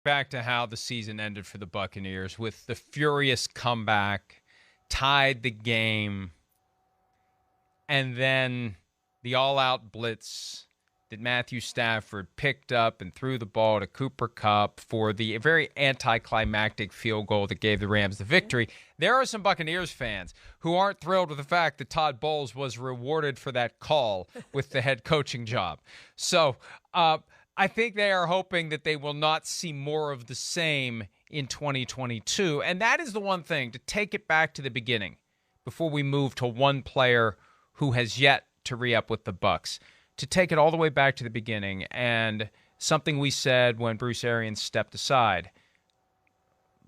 back to how the season ended for the Buccaneers with the furious comeback, tied the game, and then the all-out blitz that Matthew Stafford picked up and threw the ball to Cooper Kupp for the very anticlimactic field goal that gave the Rams the victory. There are some Buccaneers fans who aren't thrilled with the fact that Todd Bowles was rewarded for that call with the head coaching job. So I think they are hoping that they will not see more of the same in 2022. And that is the one thing, to take it back to the beginning before we move to one player who has yet to re-up with the Bucs. To take it all the way back to the beginning, and something we said when Bruce Arians stepped aside.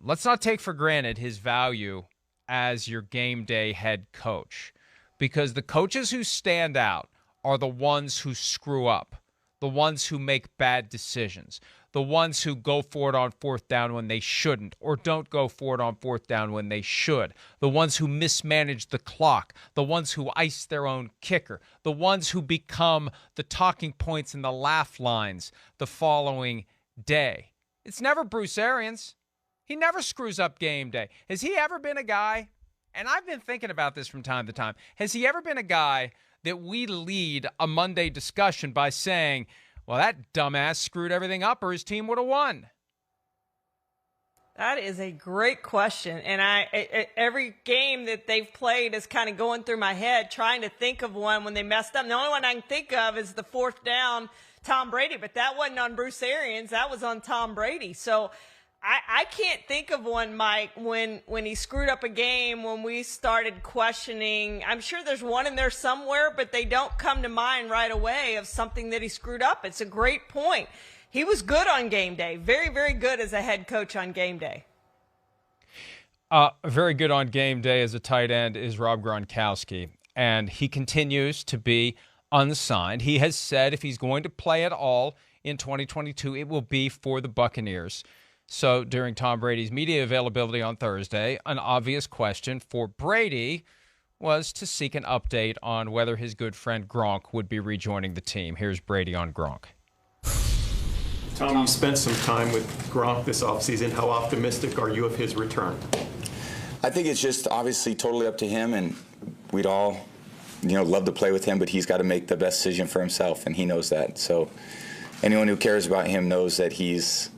Let's not take for granted his value as your game day head coach, because the coaches who stand out are the ones who screw up, the ones who make bad decisions, the ones who go for it on fourth down when they shouldn't, or don't go for it on fourth down when they should, the ones who mismanage the clock, the ones who ice their own kicker, the ones who become the talking points and the laugh lines the following day. It's never Bruce Arians. He never screws up game day. Has he ever been a guy, and I've been thinking about this from time to time, has he ever been a guy that we lead a Monday discussion by saying, well, that dumbass screwed everything up or his team would have won? That is a great question. And every game that they've played is kind of going through my head, trying to think of one when they messed up. And the only one I can think of is the fourth down Tom Brady, but that wasn't on Bruce Arians. That was on Tom Brady. So I can't think of one, Mike, when he screwed up a game, when we started questioning. I'm sure there's one in there somewhere, but they don't come to mind right away of something that he screwed up. It's a great point. He was good on game day. Very, very good as a head coach on game day. Very good on game day as a tight end is Rob Gronkowski, and he continues to be unsigned. He has said if he's going to play at all in 2022, it will be for the Buccaneers. So during Tom Brady's media availability on Thursday, an obvious question for Brady was to seek an update on whether his good friend Gronk would be rejoining the team. Here's Brady on Gronk. Tom, you spent some time with Gronk this offseason. How optimistic are you of his return? I think it's just obviously totally up to him, and we'd all, love to play with him, but he's got to make the best decision for himself, and he knows that. So anyone who cares about him knows that he's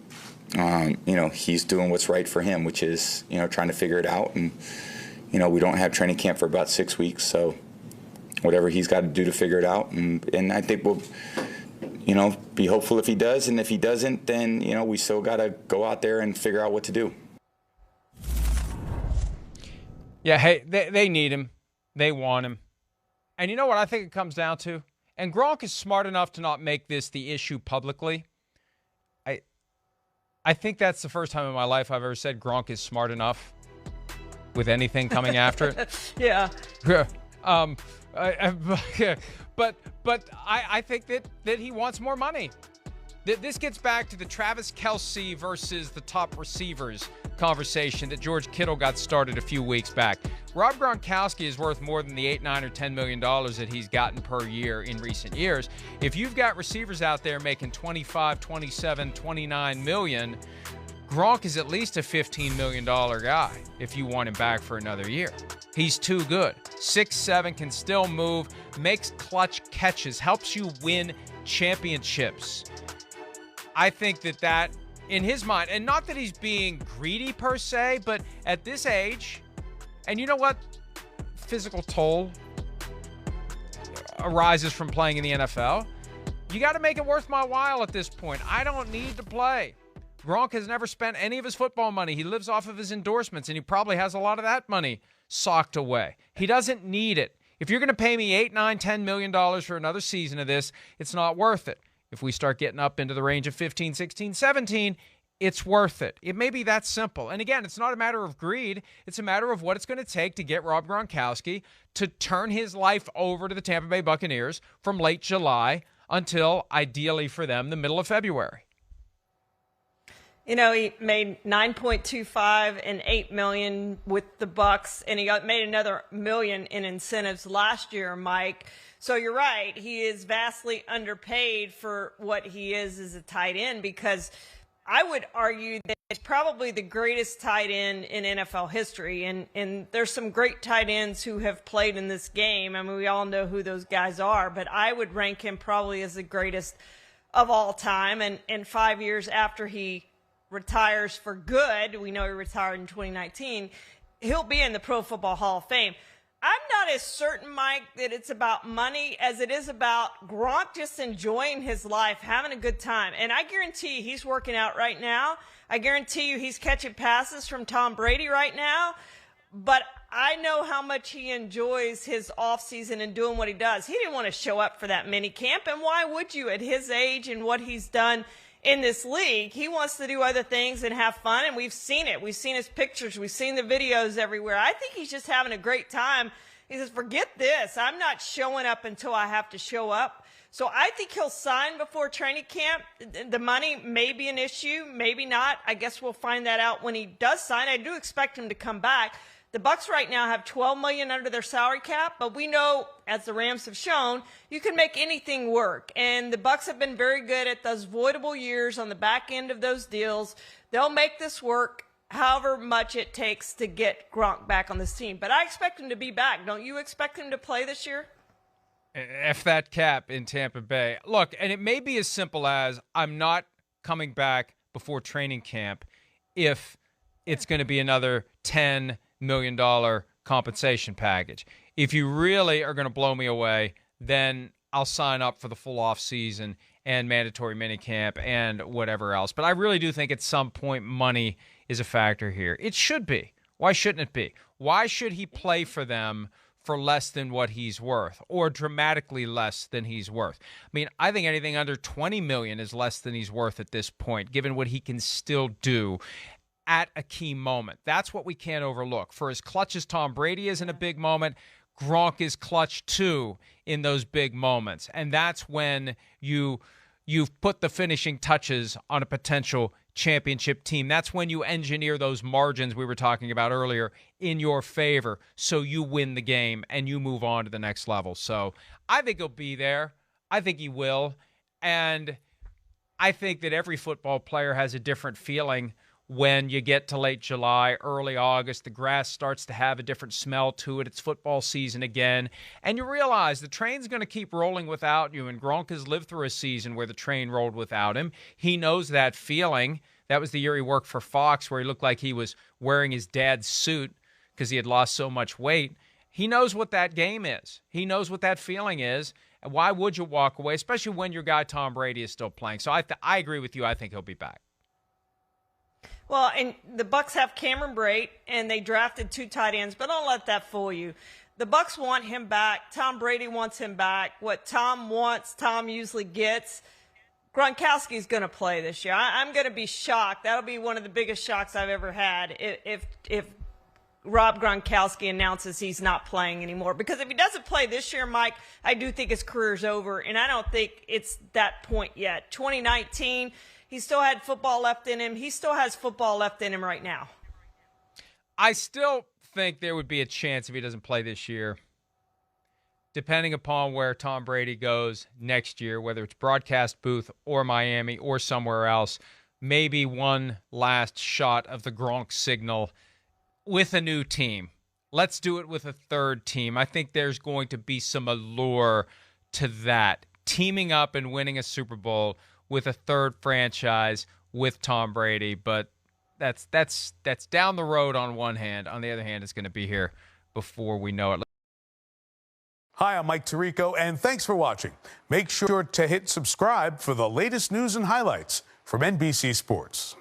doing what's right for him, which is, trying to figure it out. And, we don't have training camp for about 6 weeks. So whatever he's got to do to figure it out. And I think we'll, be hopeful if he does. And if he doesn't, then, we still got to go out there and figure out what to do. Yeah, hey, they need him. They want him. And you know what I think it comes down to? And Gronk is smart enough to not make this the issue publicly. I think that's the first time in my life I've ever said Gronk is smart enough with anything coming after it. Yeah. But I think that he wants more money. This gets back to the Travis Kelce versus the top receivers conversation that George Kittle got started a few weeks back. Rob Gronkowski is worth more than the $8, $9, or $10 million that he's gotten per year in recent years. If you've got receivers out there making $25, $27, $29 million, Gronk is at least a $15 million guy if you want him back for another year. He's too good. 6'7", can still move, makes clutch catches, helps you win championships. I think that in his mind, and not that he's being greedy per se, but at this age, and you know what? Physical toll arises from playing in the NFL. You got to make it worth my while at this point. I don't need to play. Gronk has never spent any of his football money. He lives off of his endorsements, and he probably has a lot of that money socked away. He doesn't need it. If you're going to pay me $8, $9, $10 million for another season of this, it's not worth it. If we start getting up into the range of 15, 16, 17, it's worth it. It may be that simple. And again, it's not a matter of greed. It's a matter of what it's going to take to get Rob Gronkowski to turn his life over to the Tampa Bay Buccaneers from late July until, ideally for them, the middle of February. He made $9.25 and $8 million with the Bucs, and he made another $1 million in incentives last year, Mike. So you're right. He is vastly underpaid for what he is as a tight end, because I would argue that it's probably the greatest tight end in NFL history. And there's some great tight ends who have played in this game. I mean, we all know who those guys are, but I would rank him probably as the greatest of all time. And 5 years after he retires for good, we know he retired in 2019, he'll be in the Pro Football Hall of Fame. I'm not as certain, Mike, that it's about money as it is about Gronk just enjoying his life, having a good time. And I guarantee you he's working out right now. I guarantee you he's catching passes from Tom Brady right now. But I know how much he enjoys his offseason and doing what he does. He didn't want to show up for that mini camp, and why would you at his age and what he's done in this league? He wants to do other things and have fun, and we've seen it. We've seen his pictures. We've seen the videos everywhere. I think he's just having a great time. He says, forget this. I'm not showing up until I have to show up. So I think he'll sign before training camp. The money may be an issue, maybe not. I guess we'll find that out when he does sign. I do expect him to come back. The Bucs right now have $12 million under their salary cap, but we know, as the Rams have shown, you can make anything work. And the Bucs have been very good at those voidable years on the back end of those deals. They'll make this work however much it takes to get Gronk back on this team. But I expect him to be back. Don't you expect him to play this year? F that cap in Tampa Bay. Look, and it may be as simple as I'm not coming back before training camp if it's going to be another $10 million compensation package. If you really are going to blow me away, then I'll sign up for the full off season and mandatory minicamp and whatever else. But I really do think at some point money is a factor here. It should be. Why shouldn't it be? Why should he play for them for less than what he's worth or dramatically less than he's worth? I mean, I think anything under $20 million is less than he's worth at this point, given what he can still do at a key moment. That's what we can't overlook. For as clutch as Tom Brady is in a big moment, Gronk is clutch too in those big moments. And that's when you've put the finishing touches on a potential championship team. That's when you engineer those margins we were talking about earlier in your favor so you win the game and you move on to the next level. So I think he'll be there. I think he will. And I think that every football player has a different feeling when you get to late July, early August. The grass starts to have a different smell to it. It's football season again. And you realize the train's going to keep rolling without you. And Gronk has lived through a season where the train rolled without him. He knows that feeling. That was the year he worked for Fox, where he looked like he was wearing his dad's suit because he had lost so much weight. He knows what that game is. He knows what that feeling is. And why would you walk away, especially when your guy Tom Brady is still playing? So I agree with you. I think he'll be back. Well, and the Bucs have Cameron Brate, and they drafted 2 tight ends, but don't let that fool you. The Bucs want him back. Tom Brady wants him back. What Tom wants, Tom usually gets. Gronkowski's going to play this year. I'm going to be shocked. That'll be one of the biggest shocks I've ever had if Rob Gronkowski announces he's not playing anymore. Because if he doesn't play this year, Mike, I do think his career's over, and I don't think it's that point yet. 2019, he still had football left in him. He still has football left in him right now. I still think there would be a chance if he doesn't play this year, depending upon where Tom Brady goes next year, whether it's broadcast booth or Miami or somewhere else, maybe one last shot of the Gronk signal with a new team. Let's do it with a third team. I think there's going to be some allure to that. Teaming up and winning a Super Bowl with a third franchise with Tom Brady, but that's down the road on one hand. On the other hand, it's going to be here before we know it. Hi, I'm Mike Tirico, and thanks for watching. Make sure to hit subscribe for the latest news and highlights from NBC Sports.